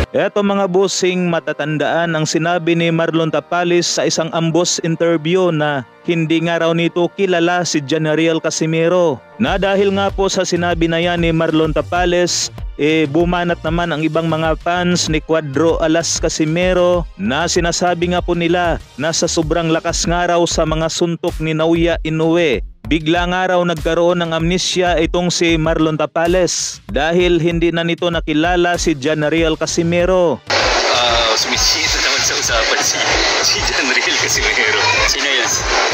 Eto mga bossing, matatandaan ang sinabi ni Marlon Tapales sa isang ambos interview na hindi nga raw nito kilala si Janariel Casimiro. Na dahil nga po sa sinabi na yan ni Marlon Tapales, bumanat naman ang ibang mga fans ni Cuadro Alas Casimiro na sinasabi nga po nila na sa sobrang lakas nga raw sa mga suntok ni Naoya Inoue, bigla nga raw nagkaroon ng amnesia itong si Marlon Tapales dahil hindi na nito nakilala si Janariel Casimiro. Sumisita naman sa usapan si Janariel Casimiro. Sino yun?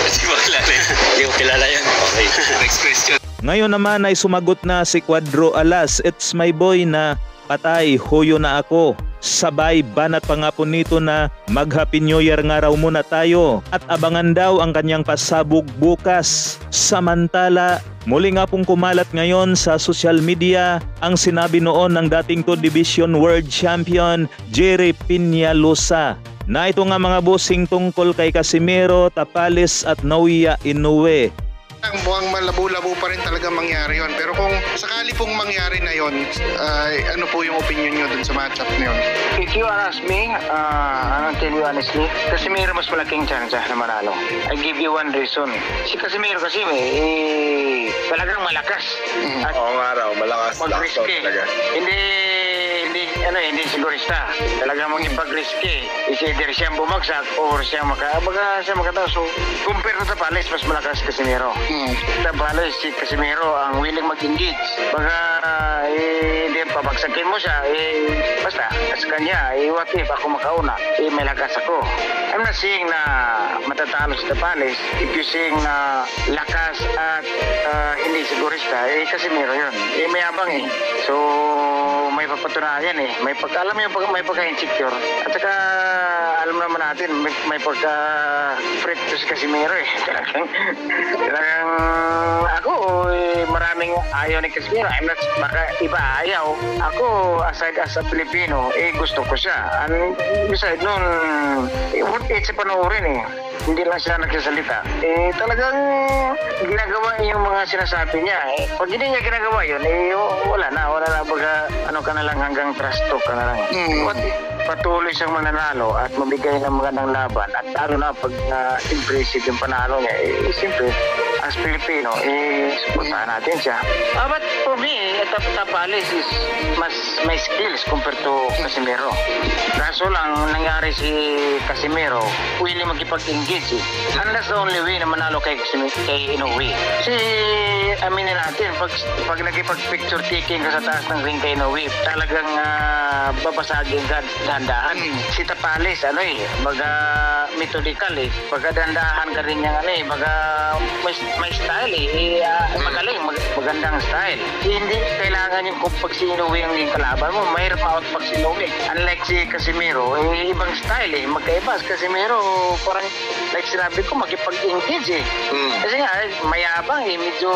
Hindi mo kilala yun. Hindi ko kilala yun. Okay. Next question. Ngayon naman ay sumagot na si Cuadro Alas, "It's my boy na patay, huyo na ako." Sabay banat pa nga po nito na mag-Happy New Year nga raw muna tayo at abangan daw ang kanyang pasabog bukas. Samantala, muli nga pong kumalat ngayon sa social media ang sinabi noon ng dating 2 Division World Champion Jerry Peñalosa na ito nga mga bossing tungkol kay Casimiro, Tapales at Naoya Inoue. Mukhang malabo-labo pa rin talaga mangyari yon. Pero kung sakali pong mangyari na yon, ano po yung opinion nyo dun sa matchup na yun? If you ask me, I'll tell you honestly, Casimiro mas malaking chance na manalo. I give you one reason. Si Casimiro kasi talagang malakas. Oo nga raw, malakas. Mag-risky. Hindi sigurista. Talagang mag-ipag-risky. Is either siyang bumagsak or siyang makataas. So, compare to Tapales, mas malakas Casimiro. Tapales, si Casimiro ang willing mag-engage. Hindi pabagsakin mo siya, basta, sa kanya, what if ako makauna, may lakas ako. I'm not saying na matatalo si Tapales. If you saying na lakas at hindi sigurista, Casimiro yun. Mayabang So, may papatunayan may alam mo yung may pagka-insecure. At saka, alam naman natin, may pagka-fret to si Casimiro Talagang ako, maraming ayaw ni Casimiro. Baka iba ayaw. Ako, aside as a Filipino, gusto ko siya. And beside nun, sa panoorin hindi lang siya nagsasalita. Talagang ginagawa yung mga sinasabi niya. Pag hindi niya ginagawa yun, wala na. Baga, ka na lang hanggang trust talk ka na lang. Patuloy siyang mananalo at mabigay ng magandang laban. At lalo na pag impressive yung panalo niya, siyempre, as Pilipino, supportahan natin siya. But for me, Tapales is mas may skills compared to Casimiro. Kaso lang, nangyari si Casimiro, willing makipag-engage And that's the only way na manalo kay Inoue. Aminin natin, pag nagipag-picture taking ka sa taas ng ring kay Inoue, talagang babasagin ka dahan-dahan. Si Tapales, baga methodical pagka-dahan-dahan ka rin niyang baga may style magaling, magandang style. Hindi kailangan yung pag si Inoue ang yung kalaban mo, mahirap out pag si Inoue. Unlike si Casimiro, ibang style magkaiba. Casimiro, parang like sinabi ko, makipag-engage Kasi nga, mayabang medyo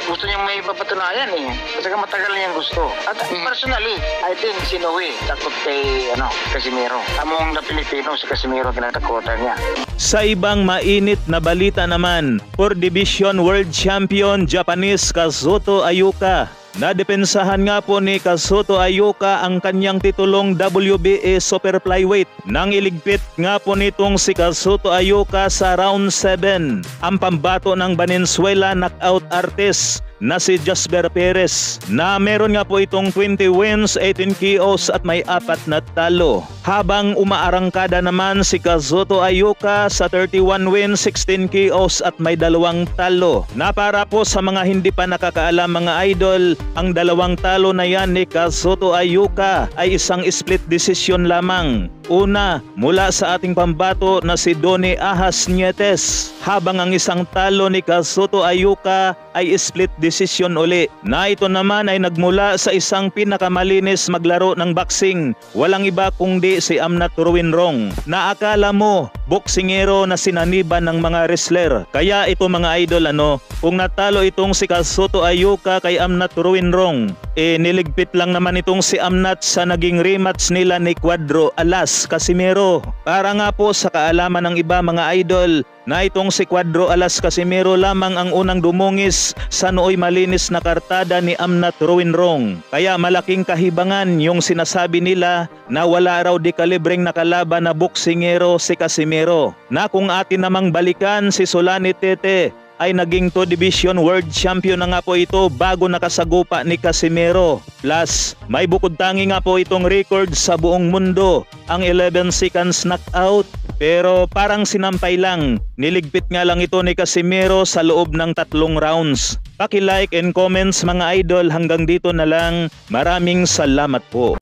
gusto niyang may papatunayan Kasi matagal niyang gusto. At personally, I think si Inoue takot kay Casimiro. Among na Pilipino, si Casimiro kinatakutan niya. Sa ibang mainit na balita naman, 4 Division World Champion Japanese Kazuto Ayuka. Nadepensahan nga po ni Kazuto Ayuka ang kanyang titulong WBA Super Flyweight nang iligpit nga po nitong si Kazuto Ayuka sa round 7 ang pambato ng Valenzuela knockout artist na si Jasper Perez na meron nga po itong 20 wins, 18 KOs at may 4 na talo. Habang umaarangkada naman si Kazuto Ayuka sa 31 wins, 16 KOs at may 2 talo. Na para po sa mga hindi pa nakakaalam mga idol, ang 2 talo na yan ni Kazuto Ayuka ay isang split decision lamang. Una, mula sa ating pambato na si Donnie Ahas Nietes, habang ang isang talo ni Kazuto Ayuka ay split decision uli. Na ito naman ay nagmula sa isang pinakamalinis maglaro ng boxing. Walang iba kundi si Amnat Ruinrong, na akala mo boksingero na sinaniban ng mga wrestler. Kaya ito mga idol kung natalo itong si Kazuto Ayuka kay Amnat Ruinrong, niligpit lang naman itong si Amnat sa naging rematch nila ni Cuadro Alas Casimiro. Para nga po sa kaalaman ng iba mga idol, na itong si Cuadro Alas Casimero lamang ang unang dumungis sa nooy malinis na kartada ni Amnat Ruinrong. Kaya malaking kahibangan yung sinasabi nila na wala raw di kalibreng nakalaban na boksingero si Casimero. Na kung atin namang balikan, si Solani Tete ay naging 2 Division World Champion na nga po ito bago nakasagupa ni Casimero. Plus, may bukod tangi nga po itong record sa buong mundo, ang 11 seconds knockout. Pero parang sinampay lang, niligpit nga lang ito ni Casimero sa loob ng 3 rounds. Paki-like and comments mga idol, hanggang dito na lang. Maraming salamat po.